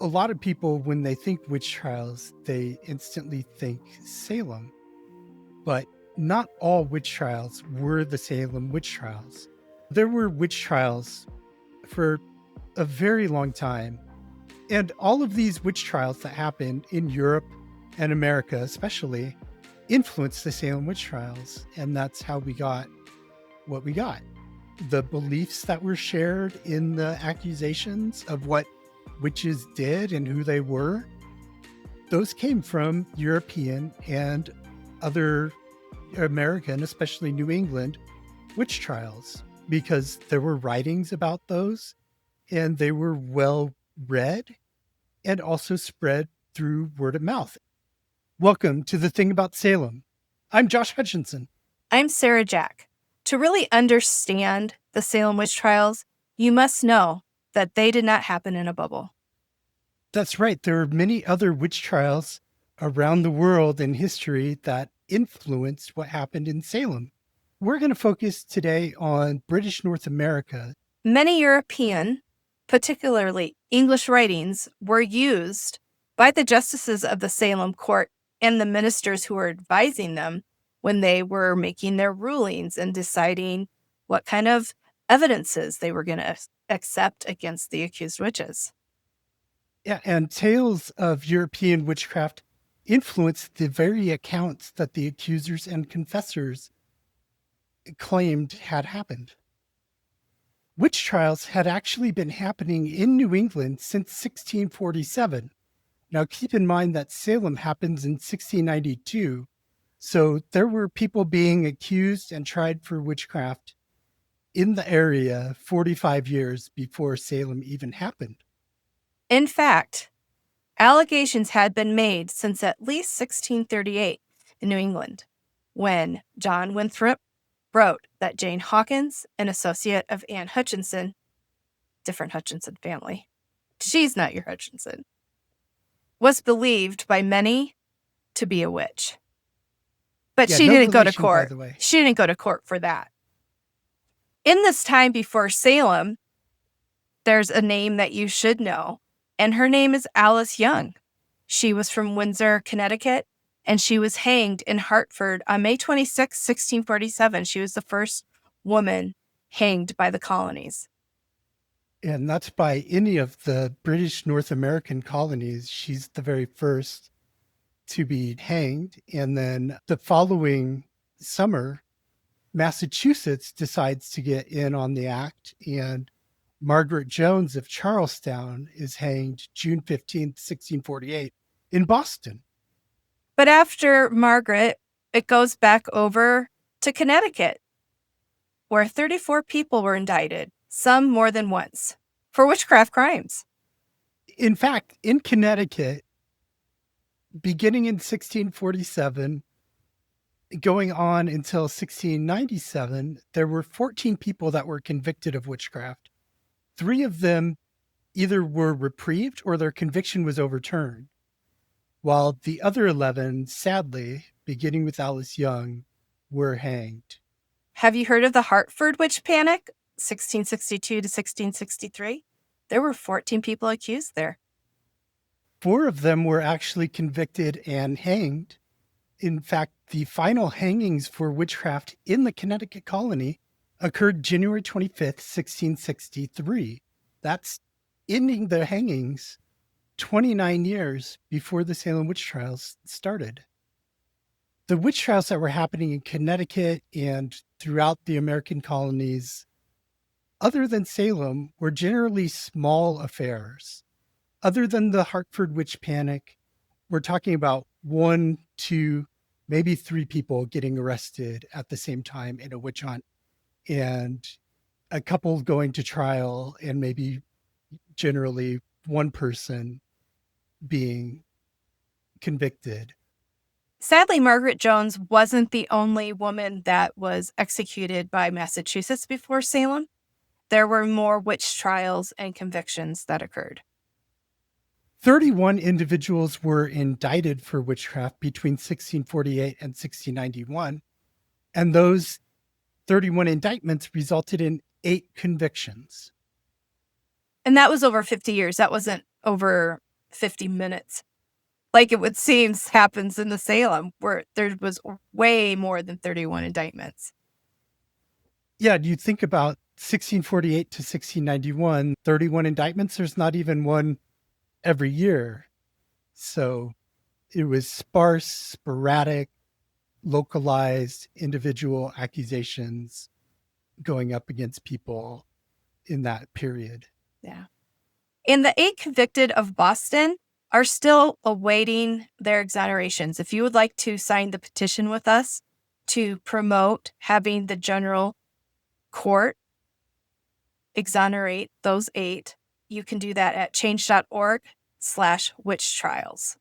A lot of people, when they think witch trials, they instantly think Salem, but not all witch trials were the Salem witch trials. There were witch trials for a very long time, and all of these witch trials that happened in Europe and America, especially, influenced the Salem witch trials, and that's how we got what we got. The beliefs that were shared in the accusations of what witches did and who they were, those came from European and other American, especially New England, witch trials, because there were writings about those and they were well read and also spread through word of mouth. Welcome to The Thing About Salem. I'm Josh Hutchinson. I'm Sarah Jack. To really understand the Salem witch trials, you must know that they did not happen in a bubble. That's right. There are many other witch trials around the world in history that influenced what happened in Salem. We're going to focus today on British North America. Many European, particularly English writings, were used by the justices of the Salem court and the ministers who were advising them when they were making their rulings and deciding what kind of evidences they were going to accept against the accused witches. Yeah, and tales of European witchcraft influenced the very accounts that the accusers and confessors claimed had happened. Witch trials had actually been happening in New England since 1647. Now, keep in mind that Salem happens in 1692, so there were people being accused and tried for witchcraft in the area 45 years before Salem even happened. In fact, allegations had been made since at least 1638 in New England, when John Winthrop wrote that Jane Hawkins, an associate of Anne Hutchinson, different Hutchinson family, she's not your Hutchinson, was believed by many to be a witch. But she didn't go to court. She didn't go to court for that. In this time before Salem, there's a name that you should know, and her name is Alice Young. She was from Windsor, Connecticut, and she was hanged in Hartford on May 26, 1647. She was the first woman hanged by the colonies. And that's by any of the British North American colonies. She's the very first to be hanged. And then the following summer, Massachusetts decides to get in on the act, and Margaret Jones of Charlestown is hanged June 15th, 1648 in Boston. But after Margaret, it goes back over to Connecticut, where 34 people were indicted, some more than once, for witchcraft crimes. In fact, in Connecticut, beginning in 1647, going on until 1697, there were 14 people that were convicted of witchcraft. 3 of them either were reprieved or their conviction was overturned, while the other 11, sadly, beginning with Alice Young, were hanged. Have you heard of the Hartford Witch Panic, 1662 to 1663? There were 14 people accused there. 4 of them were actually convicted and hanged. In fact, the final hangings for witchcraft in the Connecticut colony occurred January 25th, 1663. That's ending the hangings 29 years before the Salem witch trials started. The witch trials that were happening in Connecticut and throughout the American colonies, other than Salem, were generally small affairs. Other than the Hartford Witch Panic, we're talking about 1, 2, maybe 3 people getting arrested at the same time in a witch hunt, and a couple going to trial, and maybe generally 1 person being convicted. Sadly, Margaret Jones wasn't the only woman that was executed by Massachusetts before Salem. There were more witch trials and convictions that occurred. 31 individuals were indicted for witchcraft between 1648 and 1691, and those 31 indictments resulted in 8 convictions. And that was over 50 years. That wasn't over 50 minutes. Like it would seem happens in the Salem, where there was way more than 31 indictments. Yeah, you think about 1648 to 1691, 31 indictments, there's not even one every year. So it was sparse, sporadic, localized, individual accusations going up against people in that period. Yeah. And the 8 convicted of Boston are still awaiting their exonerations. If you would like to sign the petition with us to promote having the general court exonerate those 8, you can do that at change.org/witch trials.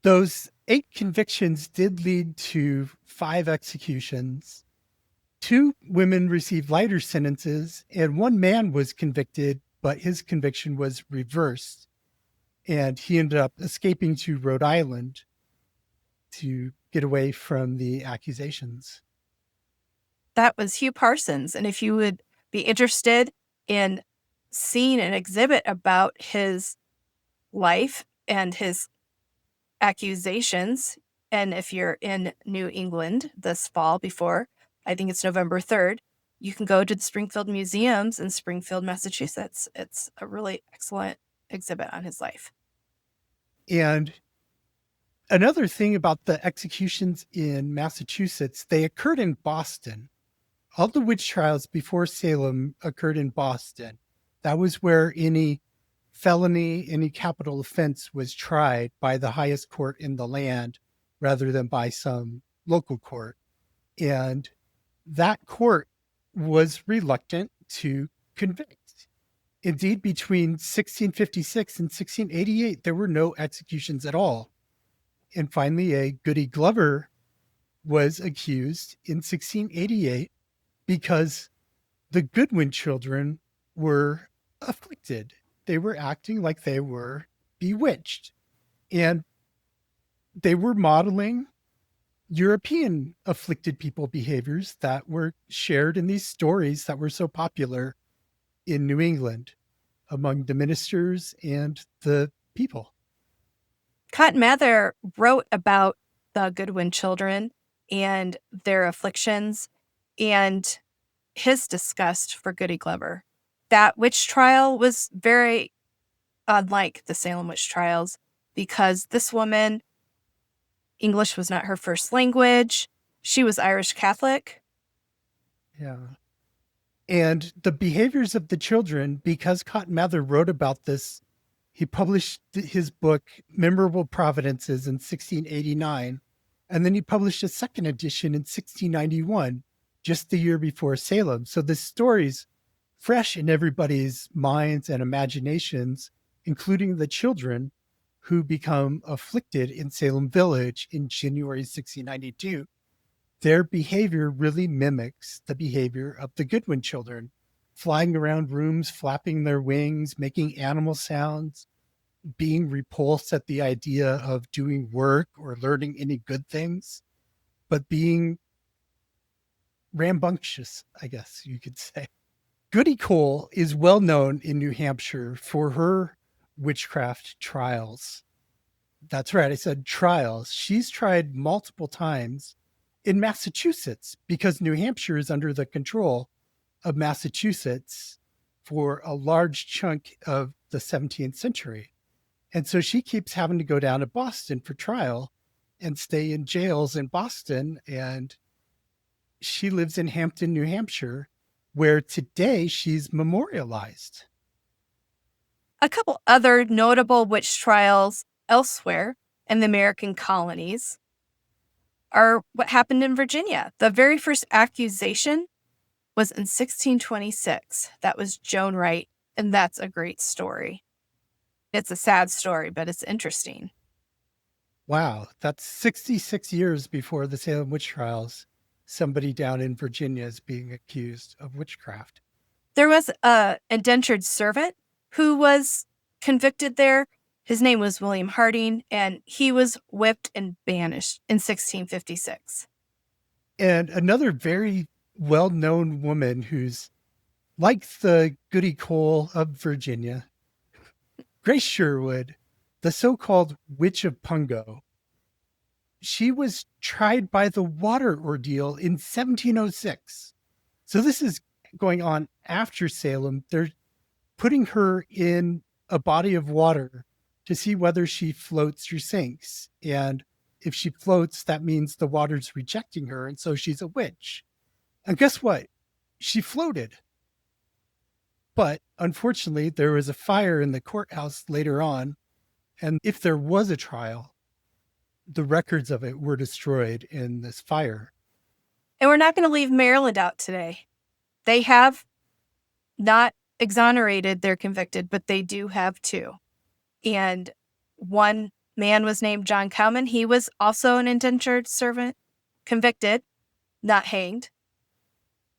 Those 8 convictions did lead to 5 executions. 2 women received lighter sentences, and 1 man was convicted, but his conviction was reversed. And he ended up escaping to Rhode Island to get away from the accusations. That was Hugh Parsons. And if you would be interested in seeing an exhibit about his life and his accusations, and if you're in New England this fall before, I think it's November 3rd, you can go to the Springfield Museums in Springfield, Massachusetts. It's a really excellent exhibit on his life. And another thing about the executions in Massachusetts, they occurred in Boston. All the witch trials before Salem occurred in Boston. That was where any felony, any capital offense was tried by the highest court in the land rather than by some local court. And that court was reluctant to convict. Indeed, between 1656 and 1688, there were no executions at all. And finally, a Goody Glover was accused in 1688 because the Goodwin children were afflicted. They were acting like they were bewitched. And they were modeling European afflicted people behaviors that were shared in these stories that were so popular in New England among the ministers and the people. Cotton Mather wrote about the Goodwin children and their afflictions and his disgust for Goody Glover. That witch trial was very unlike the Salem witch trials because this woman, English was not her first language. She was Irish Catholic. Yeah. And the behaviors of the children, because Cotton Mather wrote about this, he published his book, Memorable Providences, in 1689. And then he published a second edition in 1691, just the year before Salem. So the story's fresh in everybody's minds and imaginations, including the children who become afflicted in Salem Village in January 1692. Their behavior really mimics the behavior of the Goodwin children, flying around rooms, flapping their wings, making animal sounds, being repulsed at the idea of doing work or learning any good things, but being rambunctious, I guess you could say. Goody Cole is well known in New Hampshire for her witchcraft trials. That's right, I said trials. She's tried multiple times in Massachusetts because New Hampshire is under the control of Massachusetts for a large chunk of the 17th century. And so she keeps having to go down to Boston for trial and stay in jails in Boston. And she lives in Hampton, New Hampshire, where today she's memorialized. A couple other notable witch trials elsewhere in the American colonies are what happened in Virginia. The very first accusation was in 1626. That was Joan Wright, and that's a great story. It's a sad story, but it's interesting. Wow, that's 66 years before the Salem Witch Trials. Somebody down in Virginia is being accused of witchcraft. There was an indentured servant who was convicted there. His name was William Harding, and he was whipped and banished in 1656. And another very well-known woman who's like the Goody Cole of Virginia, Grace Sherwood, the so-called Witch of Pungo. She was tried by the water ordeal in 1706. So this is going on after Salem. They're putting her in a body of water to see whether she floats or sinks. And if she floats, that means the water's rejecting her. And so she's a witch. And guess what? She floated. But unfortunately, there was a fire in the courthouse later on. And if there was a trial, the records of it were destroyed in this fire. And we're not going to leave Maryland out today. They have not exonerated their convicted, but they do have two. And one man was named John Cowman. He was also an indentured servant, convicted, not hanged.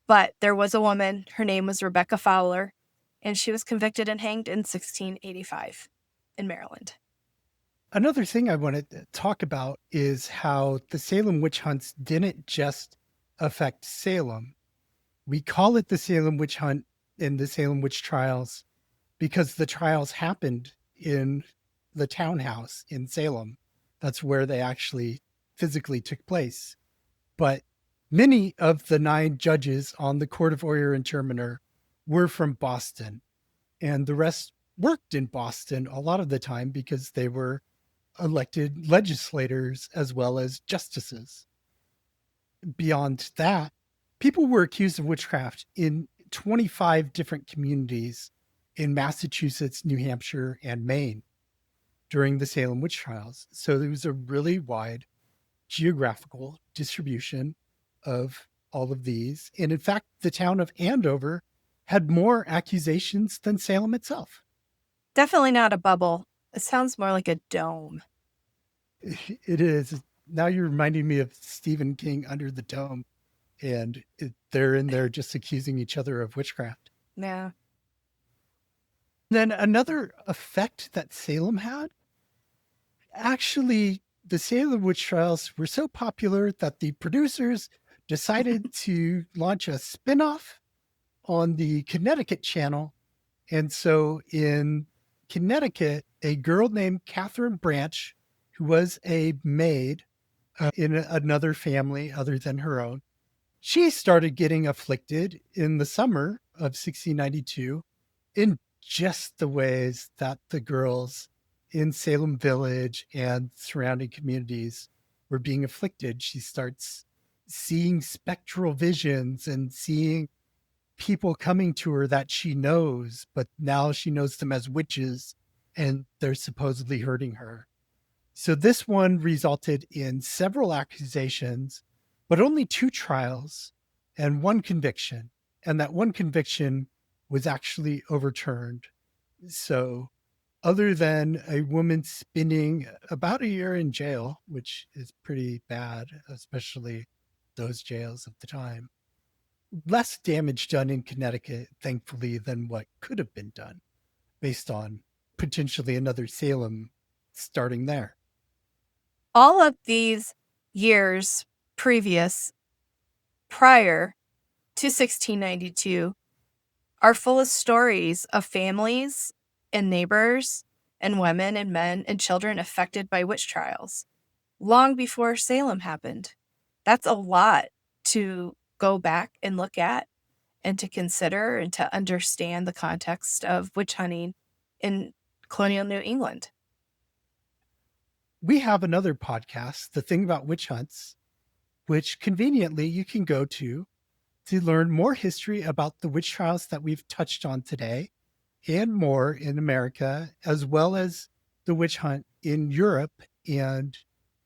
But there was a woman, her name was Rebecca Fowler, and she was convicted and hanged in 1685 in Maryland. Another thing I wanted to talk about is how the Salem witch hunts didn't just affect Salem. We call it the Salem witch hunt in the Salem witch trials because the trials happened in the townhouse in Salem. That's where they actually physically took place. But many of the 9 judges on the Court of Oyer and Terminer were from Boston, and the rest worked in Boston a lot of the time because they were elected legislators as well as justices. Beyond that, people were accused of witchcraft in 25 different communities in Massachusetts, New Hampshire, and Maine during the Salem witch trials. So there was a really wide geographical distribution of all of these. And in fact, the town of Andover had more accusations than Salem itself. Definitely not a bubble. It sounds more like a dome. It is. Now you're reminding me of Stephen King Under the Dome, and they're in there just accusing each other of witchcraft. Yeah. Then another effect that Salem had, actually, the Salem witch trials were so popular that the producers decided to launch a spin-off on the Connecticut channel. And so in Connecticut, a girl named Catherine Branch, who was a maid in another family other than her own, she started getting afflicted in the summer of 1692 in just the ways that the girls in Salem Village and surrounding communities were being afflicted. She starts seeing spectral visions and seeing people coming to her that she knows, but now she knows them as witches and they're supposedly hurting her. So this one resulted in several accusations, but only 2 trials and 1 conviction. And that 1 conviction was actually overturned. So other than a woman spending about a year in jail, which is pretty bad, especially those jails of the time, less damage done in Connecticut, thankfully, than what could have been done based on potentially another Salem starting there. All of these years prior to 1692, are full of stories of families and neighbors and women and men and children affected by witch trials long before Salem happened. That's a lot to go back and look at and to consider and to understand the context of witch hunting in colonial New England. We have another podcast, The Thing About Witch Hunts, which conveniently you can go to learn more history about the witch trials that we've touched on today and more in America, as well as the witch hunt in Europe and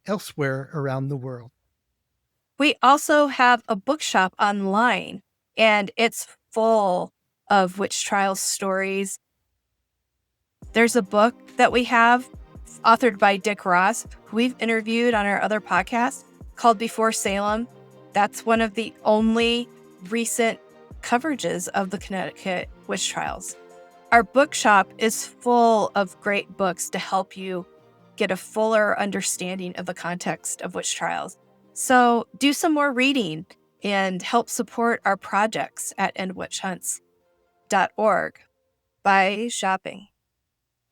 elsewhere around the world. We also have a bookshop online, and it's full of witch trial stories. There's a book that we have authored by Dick Ross, who we've interviewed on our other podcast, called Before Salem. That's one of the only recent coverages of the Connecticut witch trials. Our bookshop is full of great books to help you get a fuller understanding of the context of witch trials. So do some more reading and help support our projects at endwitchhunts.org by shopping.